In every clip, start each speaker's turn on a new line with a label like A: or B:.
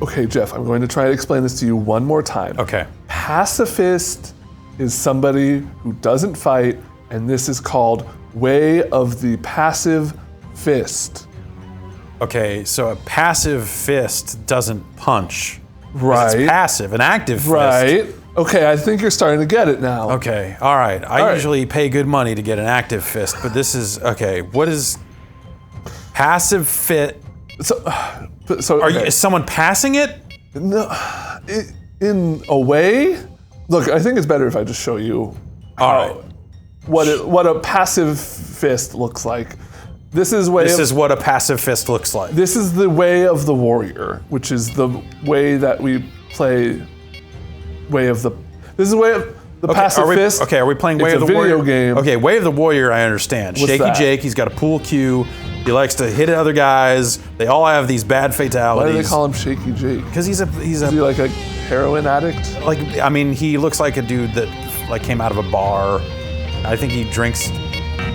A: Okay, Jeff, I'm going to try to explain this to you one more time.
B: Okay.
A: Pacifist is somebody who doesn't fight, and this is called Way of the Passive Fist.
B: Okay, so a passive fist doesn't punch.
A: Right.
B: It's passive. An active fist.
A: Right. Okay, I think you're starting to get it now.
B: Okay, all right. I usually pay good money to get an active fist, but this is, okay, what is passive fit?
A: So
B: Is someone passing it?
A: No, in a way. Look, I think it's better if I just show you what a passive fist looks like. This is
B: what a passive fist looks like.
A: This is the way of the warrior, which is the way that we play. This is the way of the passive fist.
B: Okay, are we playing Way of the Warrior?
A: It's a video game.
B: Okay, Way of the Warrior, I understand.
A: What's
B: Shaky
A: that?
B: Jake, he's got a pool cue. He likes to hit other guys. They all have these bad fatalities.
A: Why do they call him Shaky Jake?
B: Because he's
A: Is he like a heroin addict?
B: like, I mean, he looks like a dude that like came out of a bar. I think he drinks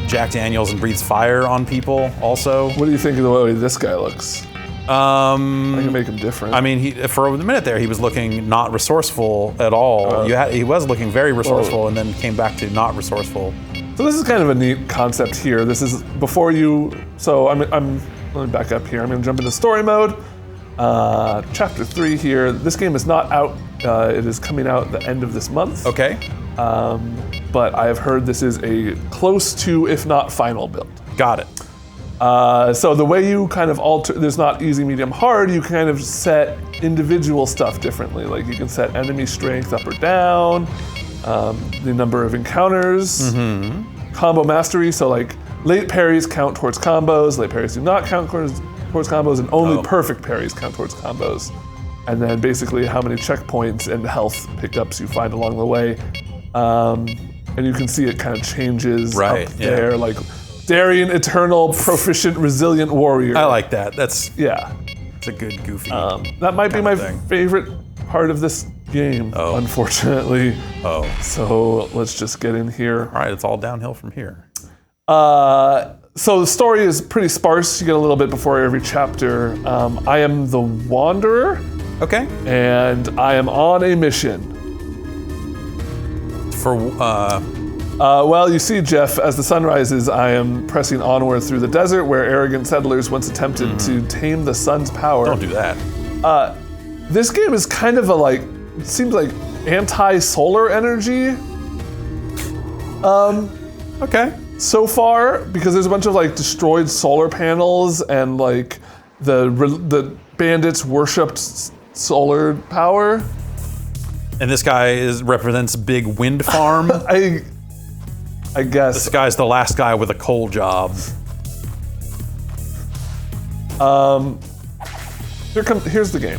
B: Jack Daniels and breathes fire on people also.
A: What do you think of the way this guy looks? I can make him different.
B: I mean, for a minute there, he was looking not resourceful at all. He was looking very resourceful and then came back to not resourceful.
A: So this is kind of a neat concept here. This is before you. So let me back up here. I'm going to jump into story mode. Chapter 3 here. This game is not out. It is coming out at the end of this month.
B: Okay.
A: But I have heard this is a close to, if not final build.
B: Got it.
A: So the way you kind of alter, there's not easy, medium, hard, you kind of set individual stuff differently. Like you can set enemy strength up or down, the number of encounters, combo mastery, so like late parries count towards combos, late parries do not count towards combos, and only perfect parries count towards combos. And then basically how many checkpoints and health pickups you find along the way. And you can see it kind of changes up there, like Darien, eternal, proficient, resilient warrior.
B: I like that. It's a good goofy.
A: That might be my favorite part of this game, unfortunately. So let's just get in here.
B: All right, it's all downhill from here.
A: So the story is pretty sparse. You get a little bit before every chapter. I am the Wanderer.
B: Okay.
A: And I am on a mission.
B: For
A: well, you see, Jeff, as the sun rises, I am pressing onward through the desert where arrogant settlers once attempted to tame the sun's power.
B: Don't do that.
A: This game is kind of a it seems like anti-solar energy.
B: Okay.
A: So far, because there's a bunch of destroyed solar panels and the bandits worshipped solar power.
B: And this guy represents big wind farm.
A: I guess.
B: This guy's the last guy with a coal job.
A: Here's the game.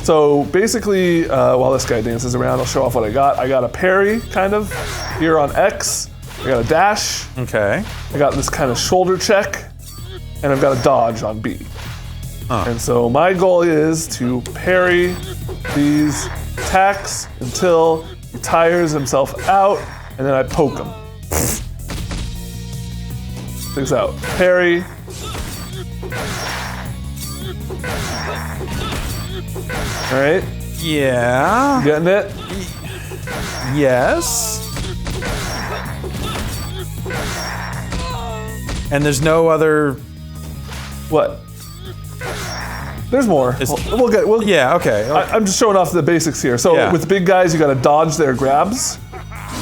A: So basically, while this guy dances around, I'll show off what I got. I got a parry, kind of, here on X. I got a dash.
B: Okay.
A: I got this kind of shoulder check. And I've got a dodge on B. And so my goal is to parry these attacks until he tires himself out, and then I poke him. Check this out. Parry. All right.
B: Yeah.
A: You getting it?
B: Yes. And there's no other.
A: What? There's more.
B: Yeah. Okay.
A: I'm just showing off the basics here. So with big guys, you got to dodge their grabs.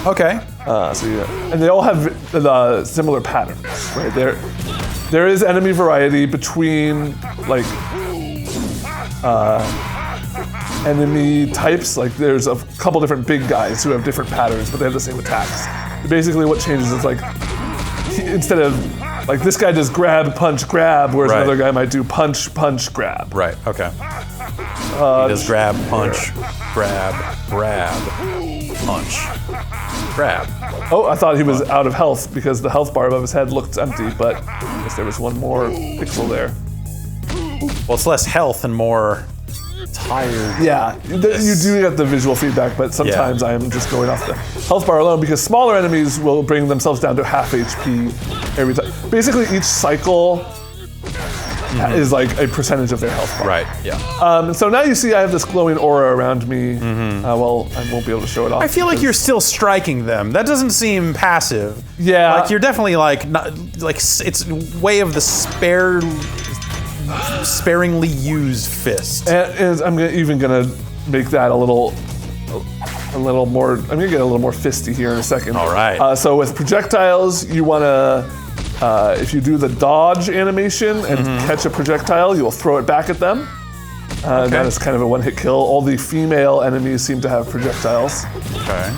B: Okay.
A: And they all have similar patterns, right? There is enemy variety between enemy types. Like there's a couple different big guys who have different patterns, but they have the same attacks. Basically, what changes is instead of this guy does grab, punch, grab, whereas another guy might do punch, punch, grab.
B: Right. Okay. He does grab, punch, grab, punch, grab.
A: Oh, I thought he was out of health because the health bar above his head looked empty, but I guess there was one more pixel there.
B: Well, it's less health and more tired.
A: Yeah, you do get the visual feedback, but sometimes I am just going off the health bar alone because smaller enemies will bring themselves down to half HP every time. Basically, each cycle is like a percentage of their health bar.
B: Right. Yeah.
A: So now you see I have this glowing aura around me. Well, I won't be able to show it off.
B: I feel like you're still striking them. That doesn't seem passive.
A: Yeah.
B: Like you're definitely like not like it's way of the sparingly used fist.
A: And I'm even gonna make that a little more. I'm gonna get a little more fisty here in a second.
B: All right.
A: So with projectiles, you wanna. If you do the dodge animation and catch a projectile, you'll throw it back at them. That is kind of a one-hit kill. All the female enemies seem to have projectiles.
B: Okay.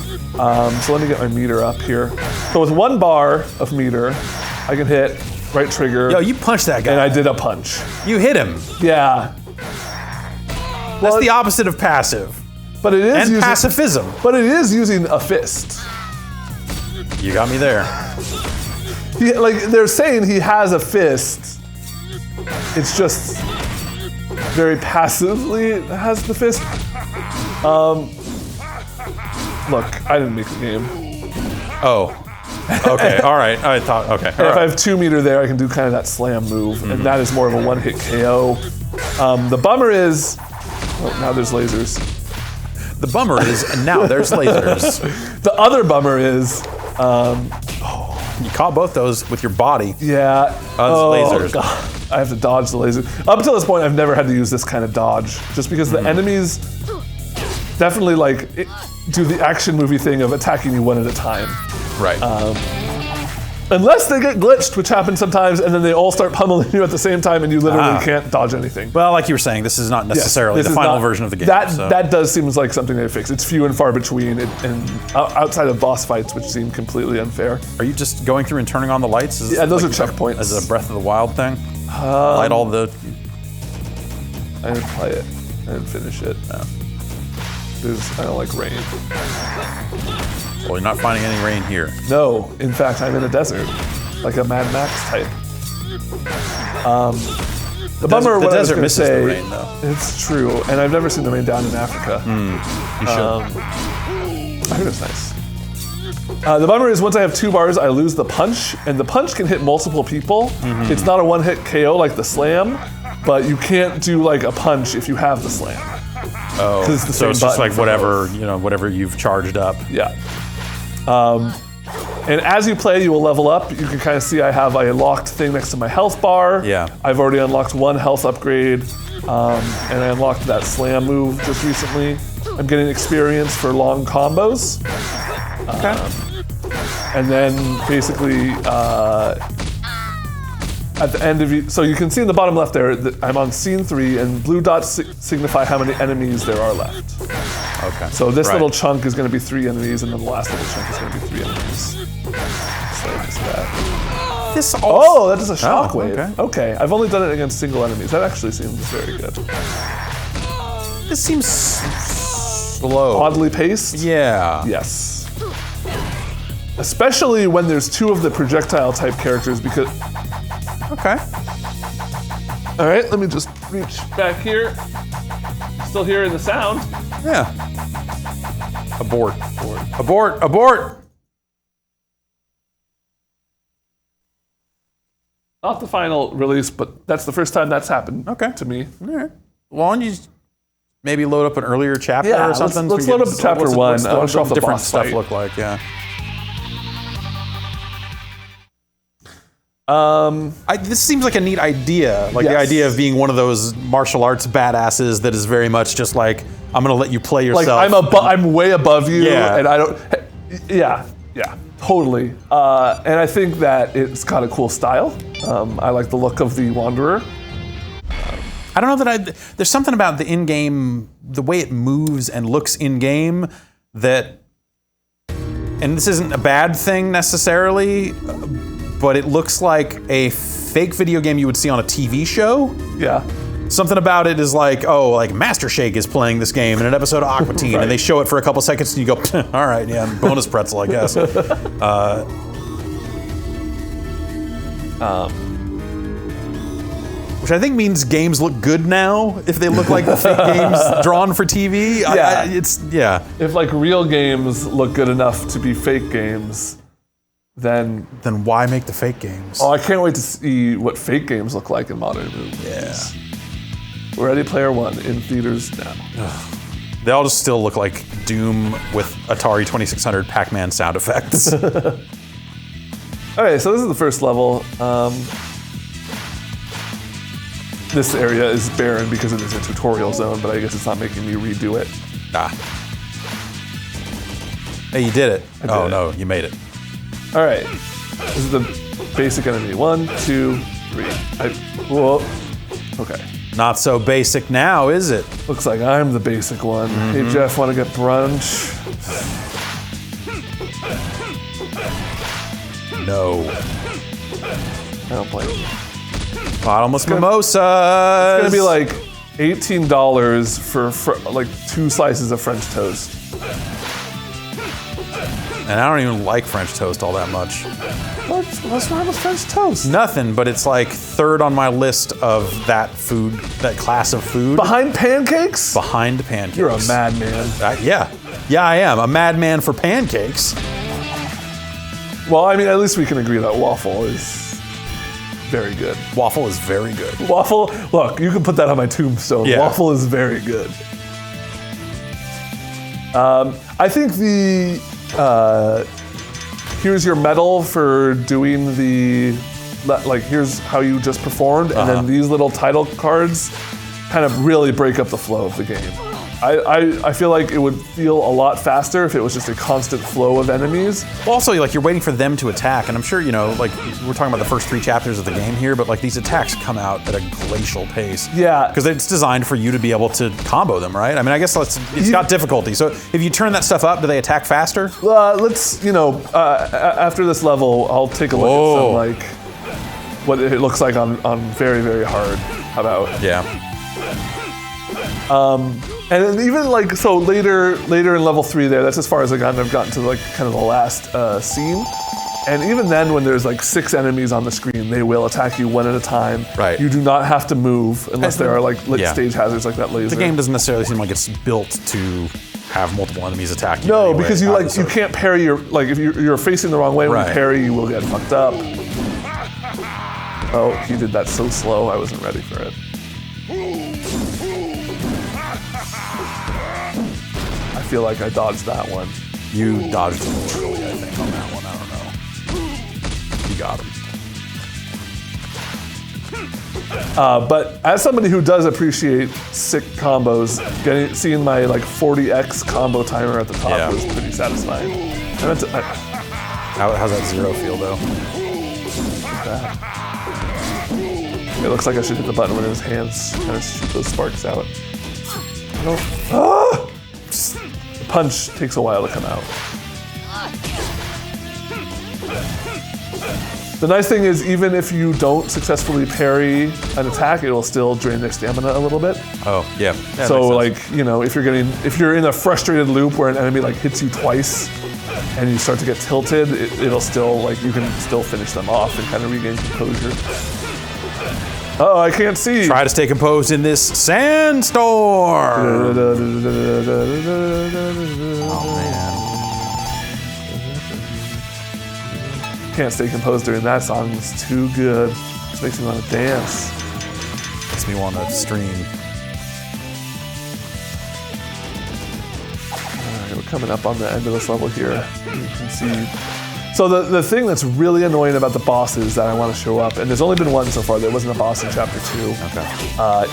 A: So let me get my meter up here. So with 1 bar of meter, I can hit right trigger.
B: Yo, you punched that guy.
A: And I did a punch.
B: You hit him.
A: Yeah.
B: That's the opposite of passive.
A: But it is
B: And
A: using,
B: pacifism.
A: But it is using a fist.
B: You got me there.
A: They're saying he has a fist. It's just very passively has the fist. Look, I didn't make the game.
B: Oh. Okay. All right. I thought. Okay.
A: If I have 2 meter there, I can do kind of that slam move, and that is more of a one-hit KO. The bummer is, now there's lasers.
B: The bummer is now there's lasers.
A: The other bummer is,
B: You caught both those with your body.
A: yeah.
B: Lasers.
A: God. I have to dodge the laser. Up until this point, I've never had to use this kind of dodge, just because the enemies definitely do the action movie thing of attacking you one at a time.
B: Right.
A: Unless they get glitched, which happens sometimes, and then they all start pummeling you at the same time, and you literally can't dodge anything.
B: Well, like you were saying, this is not necessarily
A: This
B: the
A: is
B: final
A: not-
B: version of the game.
A: That does seem like something they fix. It's few and far between, and outside of boss fights, which seem completely unfair.
B: Are you just going through and turning on the lights?
A: Yeah, those are checkpoints.
B: As a Breath of the Wild thing? Light all the...
A: I didn't play it. I didn't finish it. No. I don't like rain.
B: Well, you're not finding any rain here.
A: No, in fact, I'm in a desert, like a Mad Max type. The bummer,
B: the
A: what I was
B: desert
A: gonna
B: misses
A: say,
B: the rain, though.
A: It's true, and I've never seen the rain down in Africa.
B: You should.
A: I heard it's nice. The bummer is once I have 2 bars, I lose the punch, and the punch can hit multiple people. It's not a one-hit KO like the slam, but you can't do like a punch if you have the slam.
B: Oh,
A: it's the
B: so
A: same
B: it's just
A: button
B: like
A: for
B: whatever, whatever you've charged up.
A: Yeah. And as you play, you will level up. You can kind of see I have a locked thing next to my health bar.
B: Yeah.
A: I've already unlocked 1 health upgrade, and I unlocked that slam move just recently. I'm getting experience for long combos.
B: Okay.
A: And then basically, at the end of so you can see in the bottom left there that I'm on scene 3, and blue dots signify how many enemies there are left.
B: Okay.
A: So this little chunk is going to be 3 enemies, and then the last little chunk is going to be 3 enemies. So just that.
B: This
A: Oh, that is a shockwave.
B: okay.
A: Okay, I've only done it against single enemies. That actually seems very good.
B: This seems slow.
A: Oddly paced?
B: Yeah.
A: Yes. Especially when there's 2 of the projectile type characters, because...
B: Okay.
A: All right, let me just reach back here. Still hearing the sound.
B: Yeah. Abort. Abort. Abort.
A: Not the final release, but that's the first time that's happened to me.
B: All right. Why don't you maybe load up an earlier chapter
A: Yeah,
B: or something?
A: let's load up chapter 1.
B: What's
A: I want to show off the
B: different
A: boss
B: stuff
A: fight.
B: look like? Yeah. This seems like a neat idea. Like the
A: Yes.
B: idea of being one of those martial arts badasses that is very much just like, I'm gonna let you play yourself.
A: Like I'm way above you,
B: Yeah.
A: and I don't. Yeah, totally. And I think that it's got a cool style. I like the look of the Wanderer.
B: I don't know that there's something about the in-game, the way it moves and looks in-game that, and this isn't a bad thing necessarily, but it looks like a fake video game you would see on a TV show.
A: Yeah.
B: Something about it is like, oh, like Master Shake is playing this game in an episode of Aqua Teen,
A: Right.
B: and they show it for a couple seconds, and you go, all right, yeah, bonus pretzel, I guess. Which I think means games look good now if they look like the fake games drawn for TV.
A: Yeah.
B: It's yeah.
A: If like real games look good enough to be fake games, then
B: why make the fake games?
A: I can't wait to see what fake games look like in modern movies.
B: Yeah.
A: Ready Player One in theaters now.
B: They all just still look like Doom with Atari 2600 Pac-Man sound effects.
A: Okay, so this is the first level. This area is barren because it is a tutorial zone, but I guess it's not making me redo it.
B: Hey, you did it.
A: did
B: Oh
A: it.
B: no, you made it.
A: All right, this is the basic enemy. 1, 2, 3. Whoa. Okay.
B: Not so basic now, is it?
A: Looks like I'm the basic one. Hey Jeff, want to get brunch?
B: No.
A: I don't blame you.
B: Bottomless mimosas.
A: It's gonna be like $18 for like 2 slices of French toast.
B: And I don't even like French toast all that much.
A: What's wrong with French toast?
B: Nothing, but it's like third on my list of that food, that class of food.
A: Behind pancakes?
B: Behind pancakes.
A: You're a madman.
B: Yeah, I am. A madman for pancakes.
A: Well, I mean, at least we can agree that waffle is very good.
B: Waffle is very good.
A: Waffle, look, you can put that on my tombstone.
B: Yeah.
A: Waffle is very good. I think here's your medal for doing here's how you just performed, and then these little title cards kind of really break up the flow of the game. I feel like it would feel a lot faster if it was just a constant flow of enemies.
B: Well, also, like, you're waiting for them to attack, and I'm sure, like, we're talking about the first 3 chapters of the game here, but, like, these attacks come out at a glacial pace.
A: Yeah.
B: Because it's designed for you to be able to combo them, right? I mean, I guess it's got difficulty. So if you turn that stuff up, do they attack faster?
A: After this level, I'll take a look at some, like, what it looks like on very, very hard. How about?
B: Yeah.
A: And then even like, so later in level 3 there, that's as far as I've gotten to like kind of the last scene. And even then, when there's like 6 enemies on the screen, they will attack you one at a time.
B: Right.
A: You do not have to move unless there are like stage hazards like that laser.
B: The game doesn't necessarily seem like it's built to have multiple enemies attack you.
A: No,
B: anyway,
A: because you can't parry if you're facing the wrong way when you parry, you will get fucked up. Oh, he did that so slow, I wasn't ready for it. I feel like I dodged that one.
B: You dodged a little early, I think, on that one. I don't know. You got him.
A: But as somebody who does appreciate sick combos, seeing my like 40x combo timer at the top was pretty satisfying.
B: How's that 0 feel though?
A: It looks like I should hit the button when his hands kind of shoot those sparks out. The punch takes a while to come out. The nice thing is, even if you don't successfully parry an attack, it will still drain their stamina a little bit.
B: Oh, yeah.
A: So like, if you're in a frustrated loop where an enemy like hits you twice and you start to get tilted, it'll still, like, you can still finish them off and kind of regain composure. Oh, I can't see.
B: Try to stay composed in this sandstorm. Oh, man.
A: Can't stay composed during that song. It's too good. It makes me want to dance.
B: Makes me want to stream.
A: All right, we're coming up on the end of this level here. You can see. So the thing that's really annoying about the bosses that I want to show up, and there's only been one so far, there wasn't a boss in chapter 2,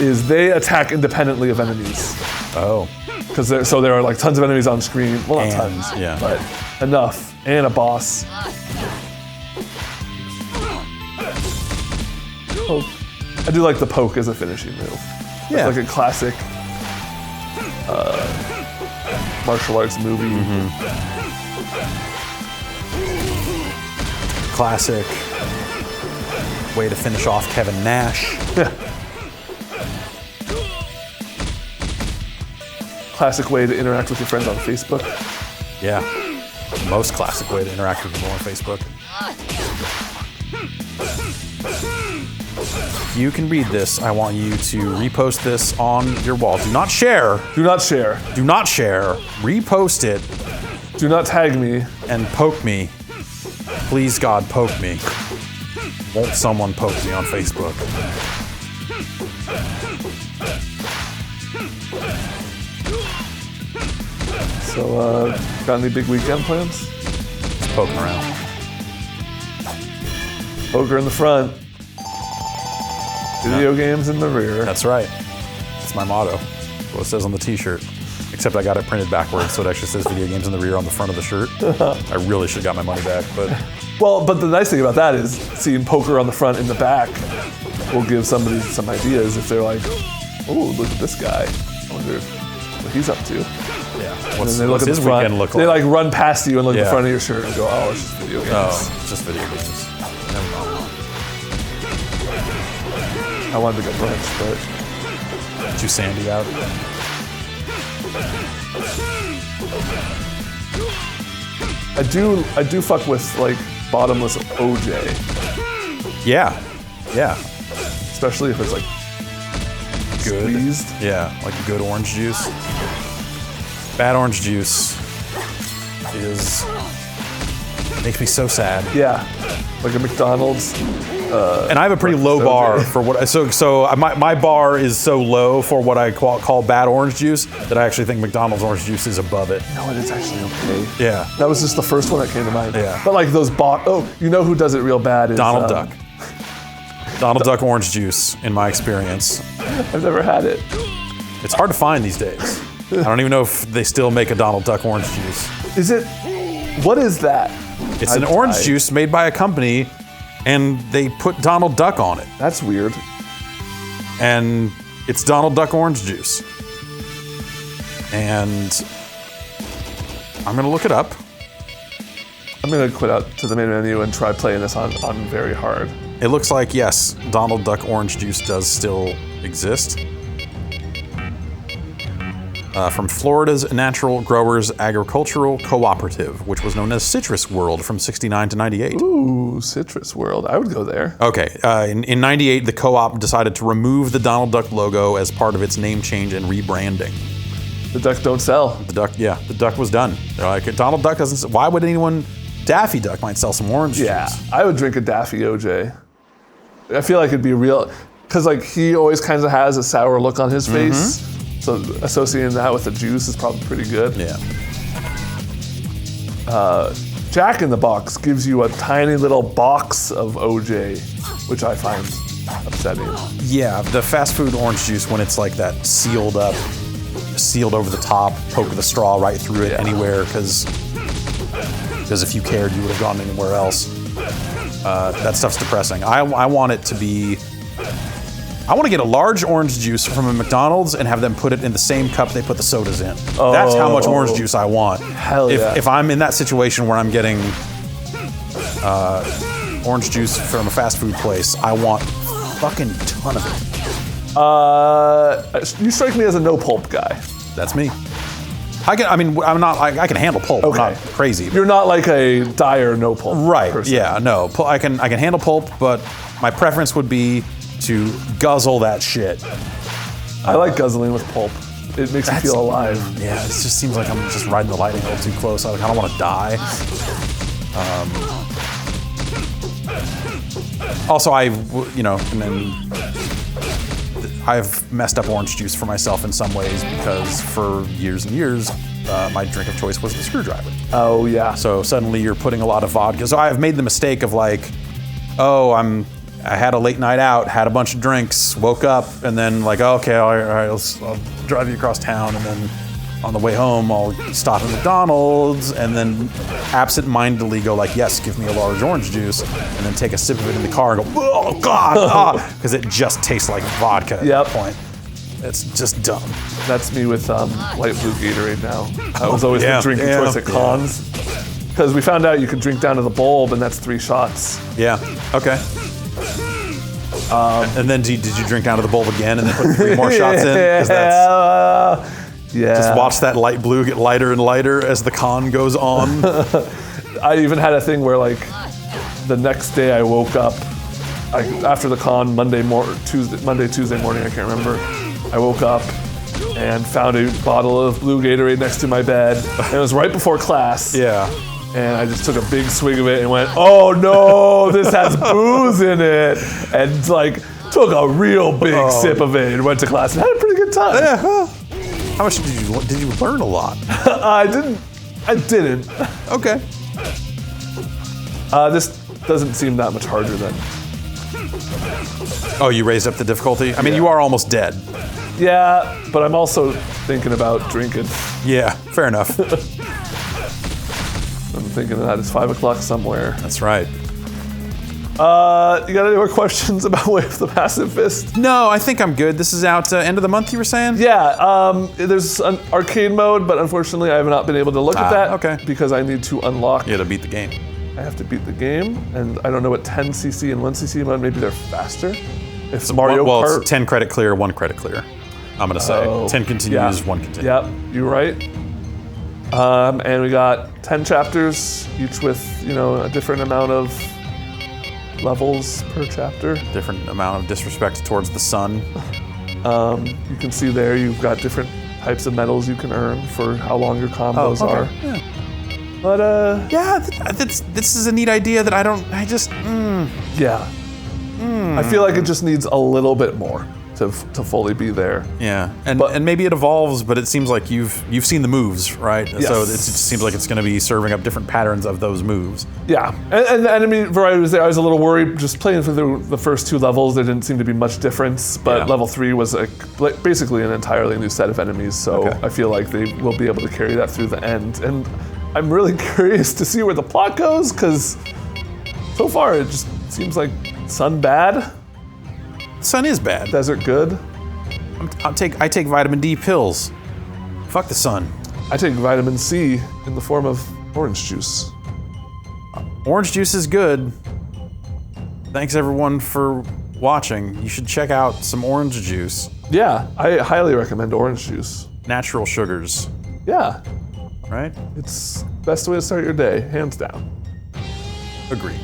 A: is they attack independently of enemies.
B: Oh.
A: Because there are like tons of enemies on screen. Well, not tons, but enough. And a boss. Poke. I do like the poke as a finishing move.
B: Yeah.
A: It's like a classic martial arts movie.
B: Classic way to finish off Kevin Nash.
A: Classic way to interact with your friends on Facebook.
B: Yeah. Most classic way to interact with people on Facebook. If you can read this, I want you to repost this on your wall. Do not share.
A: Do not share.
B: Do not share. Repost it.
A: Do not tag me.
B: And poke me. Please, God, poke me. Won't someone poke me on Facebook?
A: So, got any big weekend plans?
B: Just poking around.
A: Poker in the front. Video games in the rear.
B: That's right. That's my motto. What it says on the t-shirt. Except I got it printed backwards, so it actually says video games in the rear on the front of the shirt. I really should have got my money back, but...
A: Well, but the nice thing about that is seeing poker on the front and the back will give somebody some ideas if they're like, oh, look at this guy. I wonder what he's up to.
B: Yeah.
A: And then they look at
B: his
A: the front,
B: weekend look like?
A: They like run past you and look at the
B: Yeah.
A: front of your shirt and go, oh, it's just video games.
B: Oh, it's just video games. Never mind.
A: I wanted to go brunch, but
B: Too sandy out.
A: I do fuck with like bottomless OJ,
B: Yeah. Yeah.
A: especially if it's like
B: Good.
A: squeezed.
B: Yeah, like good orange juice. Bad orange juice makes me so sad.
A: Yeah, like a McDonald's.
B: And I have a pretty low bar for what. So my bar is so low for what I call bad orange juice that I actually think McDonald's orange juice is above it.
A: No, it is actually okay.
B: Yeah.
A: That was just the first one that came to mind.
B: Yeah.
A: But like those you know who does it real bad is
B: Donald Duck. Donald Duck orange juice, in my experience.
A: I've never had it.
B: It's hard to find these days. I don't even know if they still make a Donald Duck orange juice.
A: Is it? What is that?
B: It's an orange juice made by a company, and they put Donald Duck on it.
A: That's weird.
B: And it's Donald Duck orange juice. And I'm gonna look it up.
A: I'm gonna quit out to the main menu and try playing this on very hard.
B: It looks like, yes, Donald Duck orange juice does still exist. From Florida's Natural Growers Agricultural Cooperative, which was known as Citrus World from 69 to 98.
A: Ooh, Citrus World. I would go there.
B: Okay, in 98, the co-op decided to remove the Donald Duck logo as part of its name change and rebranding.
A: The ducks don't sell.
B: The duck was done. They're like, Donald Duck doesn't, why would anyone, Daffy Duck might sell some orange
A: Yeah,
B: juice.
A: I would drink a Daffy OJ. I feel like it'd be real, because like he always kind of has a sour look on his face. So associating that with the juice is probably pretty good.
B: Yeah.
A: Jack in the Box gives you a tiny little box of OJ, which I find upsetting.
B: Yeah, the fast food orange juice, when it's like that sealed up, sealed over the top, poke the straw right through it anywhere, because if you cared, you would have gone anywhere else. That stuff's depressing. I want it to be, I want to get a large orange juice from a McDonald's and have them put it in the same cup they put the sodas in. That's how much orange juice I want.
A: Hell yeah.
B: If I'm in that situation where I'm getting orange juice from a fast food place, I want a fucking ton of it.
A: You strike me as a no pulp guy.
B: That's me. I can handle pulp.
A: Okay.
B: I'm not crazy.
A: You're not like a dire no pulp
B: Right,
A: person.
B: yeah, no. I can handle pulp, but my preference would be to guzzle that shit.
A: I like guzzling with pulp. It makes me feel alive.
B: Yeah, it just seems like I'm just riding the lightning a little too close. I kind of want to die. Also, and then I've messed up orange juice for myself in some ways because for years and years, my drink of choice was the screwdriver.
A: Oh yeah.
B: So suddenly you're putting a lot of vodka. So I've made the mistake of like, I had a late night out, had a bunch of drinks, woke up, and then like, okay, all right, I'll drive you across town, and then on the way home, I'll stop at McDonald's, and then absent-mindedly go like, yes, give me a large orange juice, and then take a sip of it in the car and go, oh God, because it just tastes like vodka at that point. It's just dumb.
A: That's me with light blue Gatorade now. That was always the drinking choice at cons. Because we found out you can drink down to the bulb, and that's 3 shots.
B: Yeah, okay. And then did you drink down to the bulb again and then put 3 more shots in? 'Cause that's, just watch that light blue get lighter and lighter as the con goes on.
A: I even had a thing where like the next day I woke up after the con Monday, Tuesday morning, I can't remember. I woke up and found a bottle of blue Gatorade next to my bed. And it was right before class.
B: Yeah.
A: and I just took a big swig of it and went, "Oh no, this has booze in it," and like took a real big sip of it and went to class and had a pretty good time.
B: Yeah, well, how much did you learn? A lot.
A: I didn't.
B: Okay.
A: This doesn't seem that much harder then.
B: Oh, you raised up the difficulty? I mean,
A: Yeah.
B: you are almost dead.
A: Yeah, but I'm also thinking about drinking.
B: Yeah, fair enough.
A: I'm thinking that it's 5 o'clock somewhere.
B: That's right.
A: You got any more questions about Way of the Passive Fist?
B: No, I think I'm good. This is out end of the month, you were saying?
A: Yeah, there's an arcade mode, but unfortunately I have not been able to look at that
B: okay.
A: because I need to unlock.
B: Yeah, to beat the game.
A: I have to beat the game, and I don't know what 10cc and 1cc mode, maybe they're faster. If Mario
B: Well,
A: Kart.
B: it's 10 credit clear, 1 credit clear. I'm gonna say.
A: Oh,
B: 10 continues, 1 continues.
A: Yep, you're right. And we got 10 chapters, each with, a different amount of levels per chapter.
B: Different amount of disrespect towards the sun.
A: You can see there you've got different types of medals you can earn for how long your combos are.
B: Yeah.
A: But
B: Yeah, this is a neat idea that
A: yeah. I feel like it just needs a little bit more to fully be there.
B: Yeah, and maybe it evolves, but it seems like you've seen the moves, right?
A: Yes.
B: So it just seems like it's going to be serving up different patterns of those moves.
A: Yeah, and the enemy variety was there. I was a little worried just playing through the first 2 levels. There didn't seem to be much difference, but
B: Yeah.
A: level 3 was basically an entirely new set of enemies. So
B: Okay.
A: I feel like they will be able to carry that through the end. And I'm really curious to see where the plot goes because so far it just seems like sun bad,
B: Sun is bad.
A: desert good.
B: I take vitamin D pills. Fuck the sun.
A: I take vitamin C in the form of orange juice.
B: Orange juice is good. Thanks everyone for watching. You should check out some orange juice.
A: Yeah, I highly recommend orange juice.
B: Natural sugars,
A: Yeah,
B: right?
A: it's the best way to start your day, hands down.
B: Agreed.